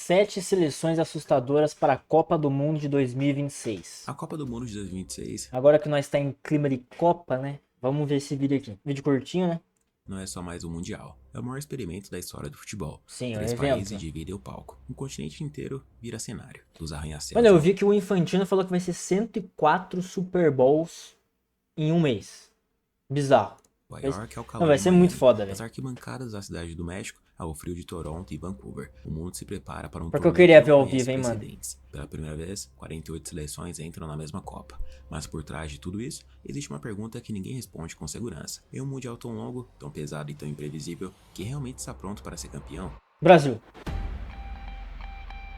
7 seleções assustadoras para a Copa do Mundo de 2026. A Copa do Mundo de 2026 Agora que nós está em clima de Copa, né? Vamos ver esse vídeo aqui. Vídeo curtinho, né? não é só mais um mundial, é o maior experimento da história do futebol. Sim, é um 3 evento. países dividem o palco, um continente inteiro vira cenário, dos arranha-céus. Mano, eu vi que o Infantino falou que vai ser 104 Super Bowls em um mês. Bizarro. Nova York é o calor Não, vai de ser Miami, muito foda, das velho. arquibancadas da cidade do México ao frio de Toronto e Vancouver. O mundo se prepara para um Porque eu torneio queria que ver não ao conhece vivo, hein, mano. precedentes. Pela primeira vez, 48 seleções entram na mesma Copa. Mas por trás de tudo isso, existe uma pergunta que ninguém responde com segurança. Em um mundial tão longo, tão pesado e tão imprevisível, quem realmente está pronto para ser campeão? Brasil.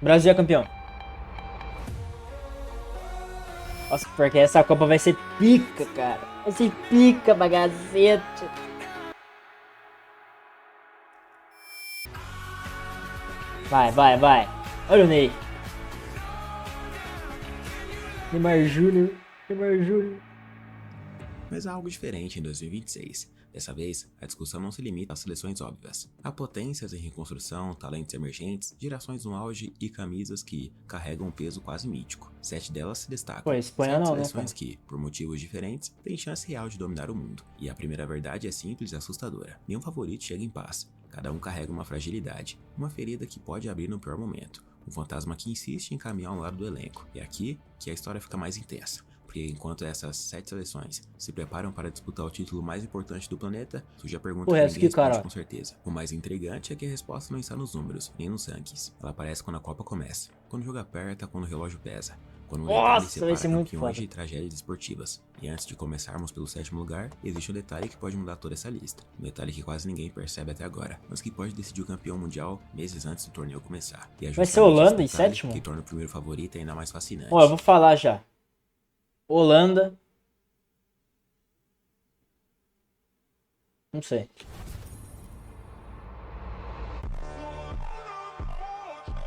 Brasil é campeão. Nossa, porque essa Copa vai ser pica, cara. Vai ser pica, bagacete. Vai, vai, vai. Olha o Ney. Neymar Júnior. Neymar Júnior. Mas há algo diferente em 2026. Dessa vez, a discussão não se limita às seleções óbvias. Há potências em reconstrução, talentos emergentes, gerações no auge e camisas que carregam um peso quase mítico. 7 delas se destacam. Pô, Espanha 7 não, né, seleções cara? que, por motivos diferentes, têm chance real de dominar o mundo. E a primeira verdade é simples e assustadora. Nenhum favorito chega em paz. Cada um carrega uma fragilidade, uma ferida que pode abrir no pior momento. Um fantasma que insiste em caminhar ao lado do elenco. E é aqui que a história fica mais intensa. Porque enquanto essas 7 seleções se preparam para disputar o título mais importante do planeta, surge a pergunta O que resto ninguém que, responde cara. com certeza. O mais intrigante é que a resposta não está nos números, nem nos rankings. Ela aparece quando a Copa começa, quando o jogo aperta, quando o relógio pesa, quando um detalhe Nossa, vai separa ser muito campeões foda. de tragédias esportivas. E antes de começarmos pelo 7º lugar, existe um detalhe que pode mudar toda essa lista. Um detalhe que quase ninguém percebe até agora, mas que pode decidir o campeão mundial meses antes do torneio começar. E é Vai ser justamente Holanda em esse detalhe sétimo? que torna o primeiro favorito ainda mais fascinante. Ó, eu vou falar já. Holanda. Não sei.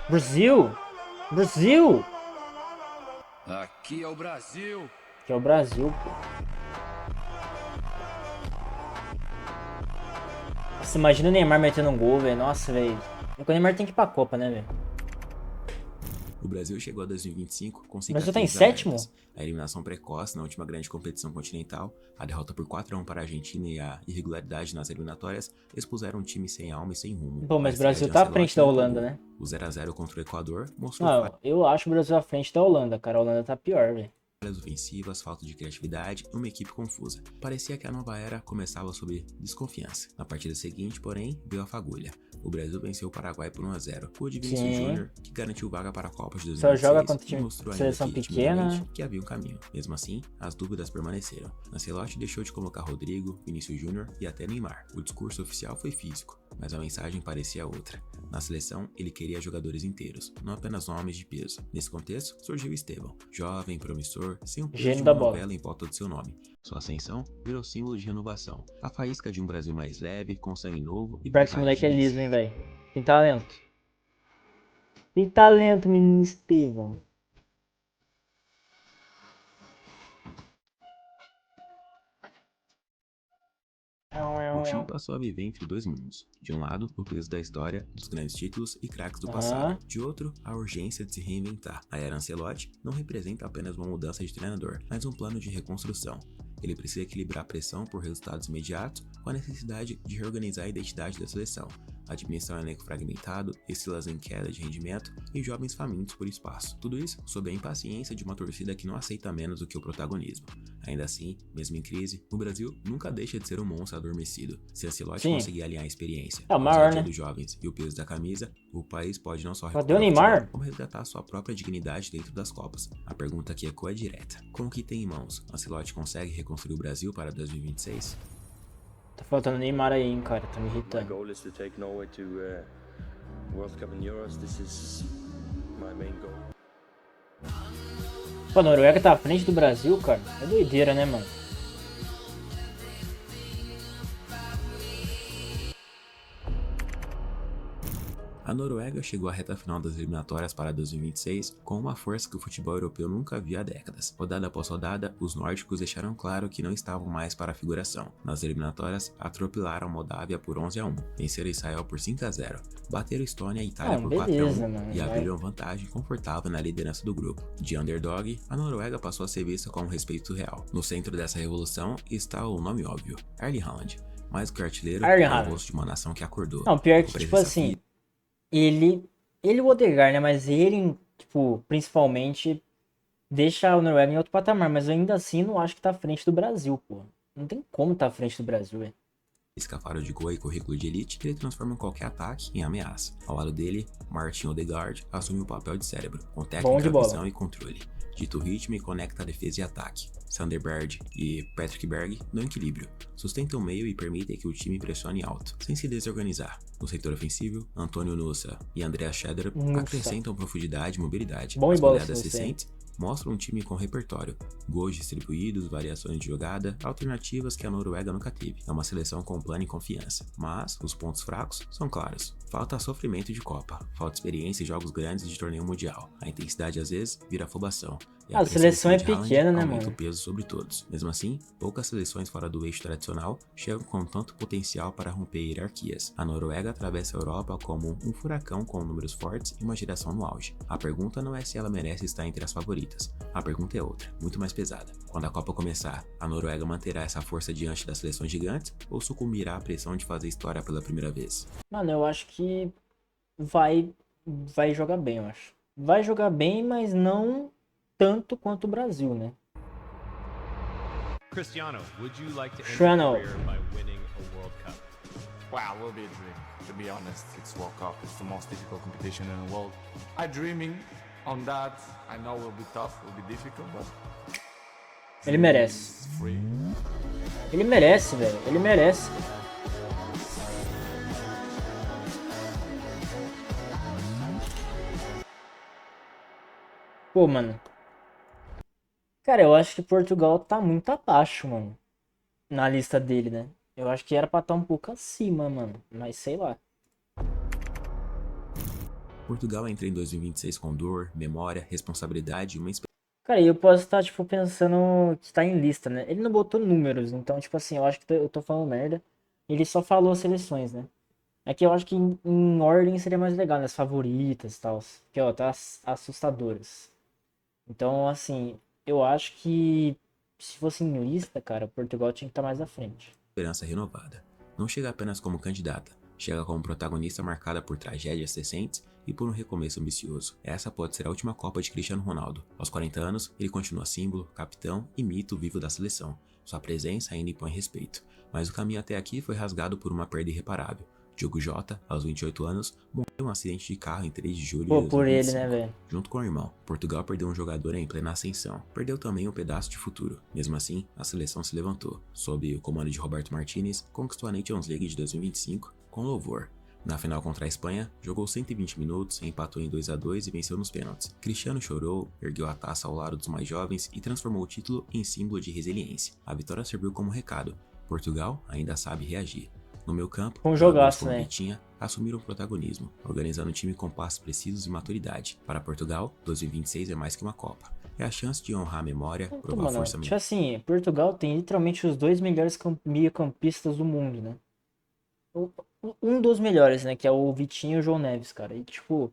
Brasil? Brasil? Aqui é o Brasil. Que é o Brasil, pô. Nossa, imagina o Neymar metendo um gol, velho. Nossa, velho. O Neymar tem que ir pra Copa, né, velho? O Brasil chegou a 2025 com O Brasil tá em cicatrizes sétimo? abertas. A eliminação precoce na última grande competição continental, a derrota por 4-1 para a Argentina e a irregularidade nas eliminatórias expuseram um time sem alma e sem rumo. Pô, mas o A Brasil estreia de tá à Ancelotti frente da não Holanda, empolgou. né? O 0-0 contra o Equador mostrou Não, eu acho o Brasil à frente da Holanda, cara. A Holanda tá pior, velho. falhas ofensivas, falta de criatividade e uma equipe confusa. Parecia que a nova era começava sob desconfiança. Na partida seguinte, porém, veio a fagulha. O Brasil venceu o Paraguai por 1-0. O de Vinícius Sim. Júnior, que garantiu vaga para a Copa de Só 2026, joga contra time mostrou ainda seleção que, pequena. timidamente, que havia um caminho. Mesmo assim, as dúvidas permaneceram. Ancelotti deixou de colocar Rodrigo, Vinícius Júnior e até Neymar. O discurso oficial foi físico, mas a mensagem parecia outra. Na seleção, ele queria jogadores inteiros, não apenas nomes de peso. Nesse contexto, surgiu Estevão, jovem, promissor, sem um peso Gênio de da uma bola. novela em volta do seu nome. Sua ascensão virou símbolo de renovação. A faísca de um Brasil mais leve, com sangue novo e Pior que esse vontade moleque é de liso, vencer. hein, velho. Tem talento. Tem talento, menino Estevão. O time passou a viver entre dois mundos. De um lado, o peso da história, dos grandes títulos e craques do passado. De outro, a urgência de se reinventar. A era Ancelotti não representa apenas uma mudança de treinador, mas um plano de reconstrução. Ele precisa equilibrar a pressão por resultados imediatos com a necessidade de reorganizar a identidade da seleção. Admissão a elenco fragmentado, estrelas em queda de rendimento e jovens famintos por espaço. Tudo isso sob a impaciência de uma torcida que não aceita menos do que o protagonismo. Ainda assim, mesmo em crise, o Brasil nunca deixa de ser um monstro adormecido. Se Ancelotti Sim. conseguir alinhar a experiência, É o a maior, ousadia né? dos jovens e o peso da camisa, o país pode não só Cadê o recuperar o Neymar? futebol, como resgatar sua própria dignidade dentro das Copas. A pergunta que ecoa é direta. Com o que tem em mãos, Ancelotti consegue reconstruir o Brasil para 2026? Tá faltando Neymar aí, hein, cara. Tá me My irritando. goal is to take Norway to World Cup and Euros. This is my main goal. Pô, a Noruega tá à frente do Brasil, cara. É doideira, né, mano? A A Noruega chegou à reta final das eliminatórias para 2026 com uma força que o futebol europeu nunca via há décadas. Rodada após rodada, os nórdicos deixaram claro que não estavam mais para a figuração. Nas eliminatórias, atropelaram Moldávia por 11-1, venceram Israel por 5-0, bateram Estônia e Itália por 4-1 e abriram vantagem confortável na liderança do grupo. De underdog, a Noruega passou a ser vista com um respeito real. No centro dessa revolução está o nome óbvio, Erling Haaland. Mais que o artilheiro, é o rosto de uma nação que acordou. Não, pior que, tipo assim, ele o Odegaard, né, mas ele, tipo, principalmente, deixa o Noruega em outro patamar, mas ainda assim não acho que tá à frente do Brasil, pô. Não tem como tá à frente do Brasil, velho. Faro de gol e currículo de elite que ele transforma qualquer ataque em ameaça. Ao lado dele, Martin Odegaard assume o papel de cérebro, com técnica, visão e controle. Dita o ritmo e conecta a defesa e ataque. Sander Berge e Patrick Berg dão equilíbrio, sustentam o meio e permitem que o time pressione alto, sem se desorganizar. No setor ofensivo, Antônio Nusa e Andreas Scheder acrescentam profundidade e mobilidade. As goleadas recentes mostram um time com repertório, gols distribuídos, variações de jogada, alternativas que a Noruega nunca teve. É uma seleção com plano e confiança. Mas os pontos fracos são claros. Falta sofrimento de Copa, falta experiência em jogos grandes de torneio mundial. A intensidade às vezes vira afobação. E a seleção é pequena, né, mano? Aumenta o peso sobre todos. Mesmo assim, poucas seleções fora do eixo tradicional chegam com tanto potencial para romper hierarquias. A Noruega atravessa a Europa como um furacão com números fortes e uma geração no auge. A pergunta não é se ela merece estar entre as favoritas. A pergunta é outra, muito mais pesada. Quando a Copa começar, a Noruega manterá essa força diante das seleções gigantes ou sucumbirá à pressão de fazer história pela primeira vez? Mano, eu acho que vai jogar bem, eu acho. Vai jogar bem, mas não tanto quanto o Brasil, né? Cristiano, would you like to end Cristiano. your career by winning a World Cup? Wow, will be a dream. To be honest, it's World Cup. It's the most difficult competition in the world. I'm dreaming on that. I know it will be tough, it will be difficult, but Ele merece. it's free. Ele merece, velho. Ele merece. Pô, mano. Cara, eu acho que Portugal tá muito abaixo, mano. Na lista dele, né? Eu acho que era pra estar um pouco acima, mano. Mas sei lá. Portugal entra em 2026 com dor, memória, responsabilidade e uma Cara, eu posso estar, tipo, pensando que tá em lista, né? Ele não botou números, então, tipo assim, eu acho que eu tô falando merda. Ele só falou as seleções, né? É que eu acho que em ordem seria mais legal, né? As favoritas e tal. Que, ó, tá assustadoras. Então, assim, eu acho que se fosse em lista, cara, Portugal tinha que estar mais à frente. esperança renovada. Não chega apenas como candidata, chega como protagonista marcada por tragédias recentes e por um recomeço ambicioso. Essa pode ser a última Copa de Cristiano Ronaldo. Aos 40 anos, ele continua símbolo, capitão e mito vivo da seleção. Sua presença ainda impõe respeito, mas o caminho até aqui foi rasgado por uma perda irreparável. Diogo Jota, aos 28 anos, morreu em um acidente de carro em 3 de julho de 2025. Pô, por ele, né, velho? Junto com o irmão, Portugal perdeu um jogador em plena ascensão. Perdeu também um pedaço de futuro. Mesmo assim, a seleção se levantou. Sob o comando de Roberto Martínez, conquistou a Nations League de 2025 com louvor. Na final contra a Espanha, jogou 120 minutos, empatou em 2-2 e venceu nos pênaltis. Cristiano chorou, ergueu a taça ao lado dos mais jovens e transformou o título em símbolo de resiliência. A vitória serviu como recado. Portugal ainda sabe reagir. No meu campo, um jogaço, né? Vitinha assumiram o protagonismo, organizando um time com passos precisos e maturidade. Para Portugal, 2026 é mais que uma Copa. É a chance de honrar a memória, provar força tipo assim, Portugal tem literalmente os 2 melhores meio-campistas do mundo, né? Um dos melhores, né? Que é o Vitinho e o João Neves, cara. E, tipo,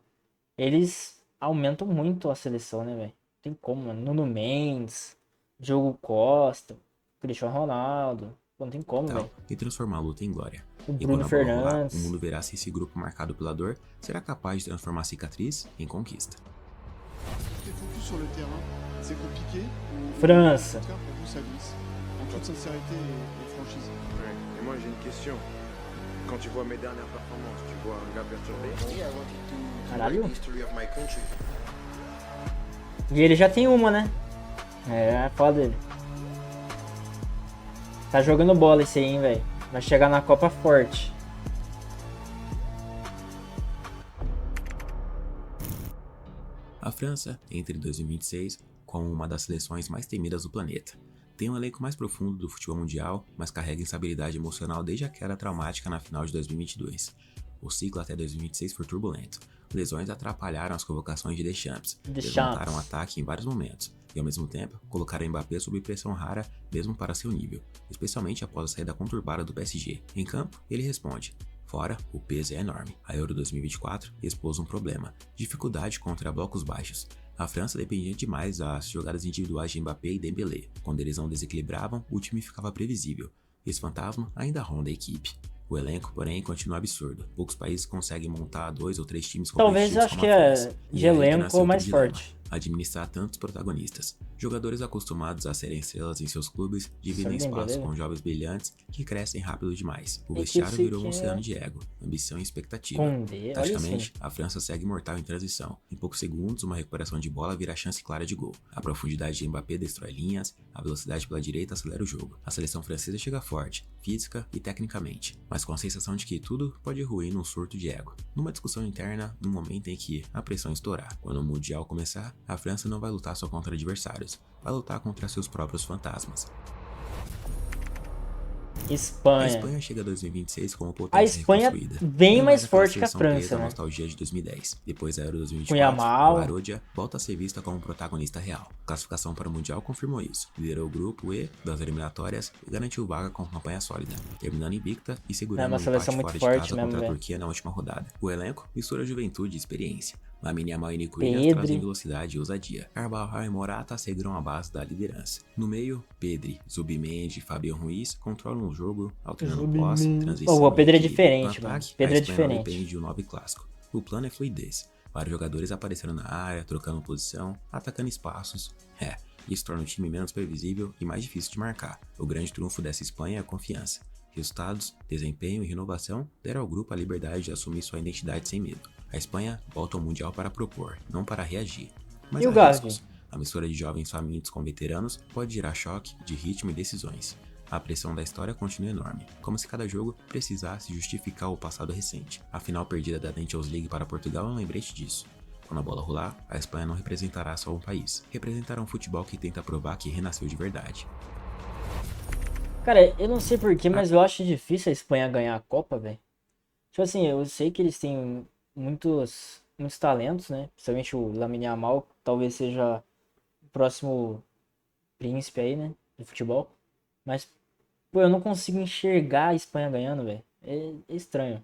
eles aumentam muito a seleção, né, velho? Tem como, mano. Nuno Mendes, Diogo Costa, Cristiano Ronaldo. Não tem como, velho. E transformar a luta em glória. O Bruno Fernandes. O mundo verá se esse grupo marcado pela dor será capaz de transformar a cicatriz em conquista. França. Et moi j'ai une question. Quand tu vois mes dernières performances, tu vois un gars perturbé? Caralho. History of my country. E ele já tem uma, né? É, foda dele. Tá jogando bola esse aí, hein, velho. Vai chegar na Copa forte. A França entra em 2026 como uma das seleções mais temidas do planeta. Tem um elenco mais profundo do futebol mundial, mas carrega instabilidade emocional desde a queda traumática na final de 2022. O ciclo até 2026 foi turbulento. Lesões atrapalharam as convocações de Deschamps, Deschamps. desmontaram o ataque em vários momentos, e ao mesmo tempo colocaram Mbappé sob pressão rara mesmo para seu nível, especialmente após a saída conturbada do PSG. Em campo, ele responde. Fora, o peso é enorme. A Euro 2024 expôs um problema: dificuldade contra blocos baixos. A França dependia demais das jogadas individuais de Mbappé e Dembélé. Quando eles não desequilibravam, o time ficava previsível. Esse fantasma ainda ronda a equipe. O elenco, porém, continua absurdo. Poucos países conseguem montar 2 ou 3 times Talvez eu competitivos acho como que a é França. de E é aí que elenco nasce outro mais dilema: forte. administrar tantos protagonistas. Jogadores acostumados a serem estrelas em seus clubes dividem Sabe espaço Dembélé? com jovens brilhantes que crescem rápido demais. O É que vestiário esse virou um que é- oceano de ego, ambição e expectativa. Condé, olha isso. Taticamente, a França segue mortal em transição. Em poucos segundos, uma recuperação de bola vira chance clara de gol. A profundidade de Mbappé destrói linhas, a velocidade pela direita acelera o jogo. A seleção francesa chega forte, física e tecnicamente, mas com a sensação de que tudo pode ruir num surto de ego. Numa discussão interna, num momento em que a pressão estourar. Quando o Mundial começar, a França não vai lutar só contra adversários, vai lutar contra seus próprios fantasmas. A Espanha. Espanha chega a 2026 como A potência Espanha reconstruída. bem Não mais aquela forte que a seleção presa França, à né? nostalgia de 2010. Depois da Euro Com 2024, Yamal. o Larodia volta a ser vista como protagonista real. A classificação para o Mundial confirmou isso. Liderou o grupo E das eliminatórias e garantiu vaga com campanha sólida, terminando invicta e É segurando uma um seleção empate muito fora de forte casa mesmo, contra a velho. Turquia na última rodada. O elenco mistura juventude e experiência. Lamine Yamal e Nico Williams trazem Pedri. velocidade e ousadia. Carvajal e Morata seguram a base da liderança. No meio, Pedri, Zubimendi e Fabian Ruiz controlam o jogo, alternando posse, transição Oh, o Pedro é e equilíbrio. diferente, No mano. ataque, Pedro a é Espanha não diferente. depende de um 9 clássico. O plano é fluidez. Vários jogadores aparecendo na área, trocando posição, atacando espaços. Isso torna o time menos previsível e mais difícil de marcar. O grande trunfo dessa Espanha é a confiança. Resultados, desempenho e renovação deram ao grupo a liberdade de assumir sua identidade sem medo. A Espanha volta ao Mundial para propor, não para reagir. Mas E o há Gavi? riscos. A mistura de jovens famintos com veteranos pode gerar choque de ritmo e decisões. A pressão da história continua enorme, como se cada jogo precisasse justificar o passado recente. A final perdida da Nations League para Portugal é um lembrete disso. Quando a bola rolar, a Espanha não representará só um país, representará um futebol que tenta provar que renasceu de verdade. Cara, eu não sei porquê, mas eu acho difícil a Espanha ganhar a Copa, velho. Tipo assim, eu sei que eles têm muitos talentos, né? Principalmente o Lamine Yamal, talvez seja o próximo príncipe aí, né? Do futebol. Mas, pô, eu não consigo enxergar a Espanha ganhando, velho. É estranho.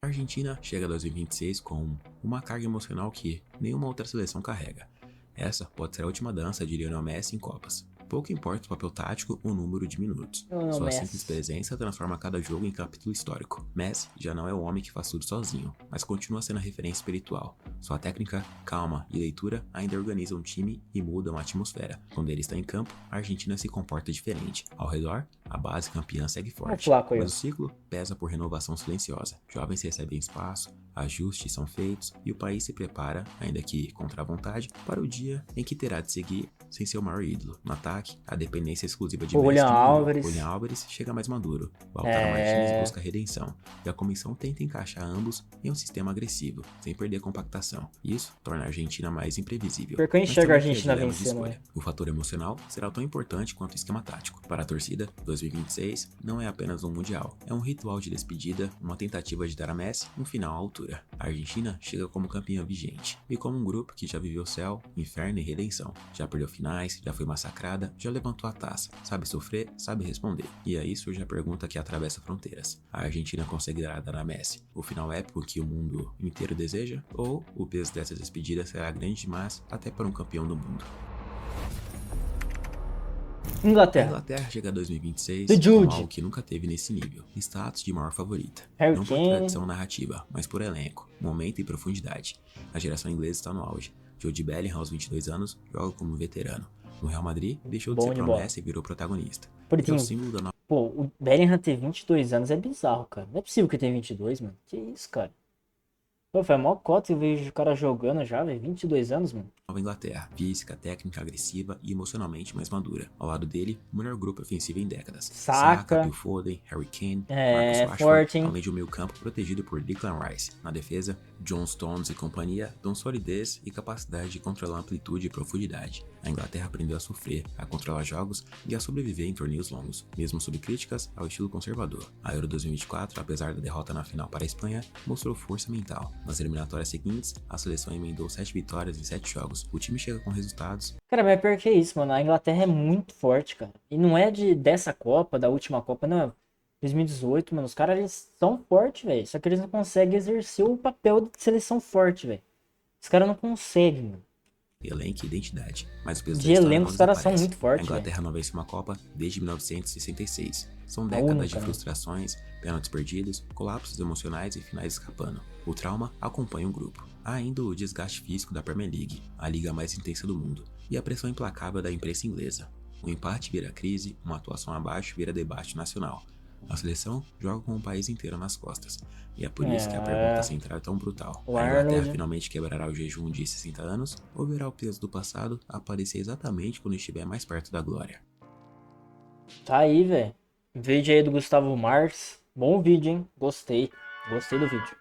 A Argentina chega a 2026 com uma carga emocional que nenhuma outra seleção carrega. Essa pode ser a última dança de Lionel Messi em Copas. Pouco importa o papel tático ou o número de minutos. Lionel Sua Messi. simples presença transforma cada jogo em capítulo histórico. Messi já não é o homem que faz tudo sozinho, mas continua sendo a referência espiritual. Sua técnica, calma e leitura ainda organizam o time e mudam a atmosfera. Quando ele está em campo, a Argentina se comporta diferente. Ao redor, a base campeã segue forte. Flaco aí, ó. Mas o ciclo pesa por renovação silenciosa. Jovens recebem espaço, ajustes são feitos e o país se prepara, ainda que contra a vontade, para o dia em que terá de seguir sem seu maior ídolo. No ataque, a dependência exclusiva de O Messi Julián diminuiu. Álvares. Julián Álvares chega mais maduro. Lautaro Martínez busca redenção. E a comissão tenta encaixar ambos em um sistema agressivo, sem perder compactação. Isso torna a Argentina mais imprevisível. Pior que eu Mas enxergo a também cria Argentina dilemas de vencendo, escolha. O fator emocional será tão importante quanto o esquema tático. Para a torcida, 2026 não é apenas um mundial. É um ritual de despedida, uma tentativa de dar a Messi um final à altura. A Argentina chega como campeã vigente. E como um grupo que já viveu céu, inferno e redenção. Já perdeu finais, já foi massacrada, já levantou a taça. Sabe sofrer, sabe responder. E aí surge a pergunta que atravessa fronteiras. A Argentina conseguirá dar a Messi o final épico que o mundo inteiro deseja? Ou o peso dessa despedida será grande demais até para um campeão do mundo? A Inglaterra. Inglaterra chega a 2026 The com Jude. algo que nunca teve nesse nível. Status de maior favorita. Harry Não por Kane. tradição narrativa, mas por elenco, momento e profundidade. A geração inglesa está no auge. Jude Bellingham, aos 22 anos, joga como veterano. No Real Madrid, deixou de Bom ser de bola. promessa e virou protagonista. Por É o exemplo, símbolo da nova pô, o Bellingham ter 22 anos é bizarro, cara. Não é possível que ele tenha 22, mano. Que isso, cara? Pô, foi a maior cota e eu vejo o cara jogando já, velho. 22 anos, mano. Inglaterra, física, técnica, agressiva e emocionalmente mais madura. Ao lado dele, o melhor grupo ofensivo em décadas. Saka. Phil Foden, Harry Kane, É, Marcus forte, Rashford, hein? além de um meio campo protegido por Declan Rice. Na defesa, John Stones e companhia dão solidez e capacidade de controlar amplitude e profundidade. A Inglaterra aprendeu a sofrer, a controlar jogos e a sobreviver em torneios longos, mesmo sob críticas ao estilo conservador. A Euro 2024, apesar da derrota na final para a Espanha, mostrou força mental. Nas eliminatórias seguintes, a seleção emendou 7 vitórias em 7 jogos. O time chega com resultados. Cara, mas é pior que isso, mano. A Inglaterra é muito forte, cara. E não é dessa Copa, da última Copa, não. 2018, mano. Os caras, eles são fortes, velho. Só que eles não conseguem exercer o papel de seleção forte, velho. Os caras não conseguem, mano. Elenco e identidade, mas o peso De da história elenco, não os caras são desaparece. muito fortes, A Inglaterra não vence uma Copa desde 1966. São A décadas única, de né? frustrações, pênaltis perdidos, colapsos emocionais e finais escapando. O trauma acompanha o grupo. Há ainda o desgaste físico da Premier League, a liga mais intensa do mundo, e a pressão implacável da imprensa inglesa. Um empate vira crise, uma atuação abaixo vira debate nacional. A seleção joga com o país inteiro nas costas, e é por isso que a pergunta central é tão brutal. O A Inglaterra Arnold- finalmente quebrará o jejum de 60 anos, ou verá o peso do passado aparecer exatamente quando estiver mais perto da glória? Tá aí, velho. Vídeo aí do Gustavo Marques. Bom vídeo, hein? Gostei. Gostei do vídeo.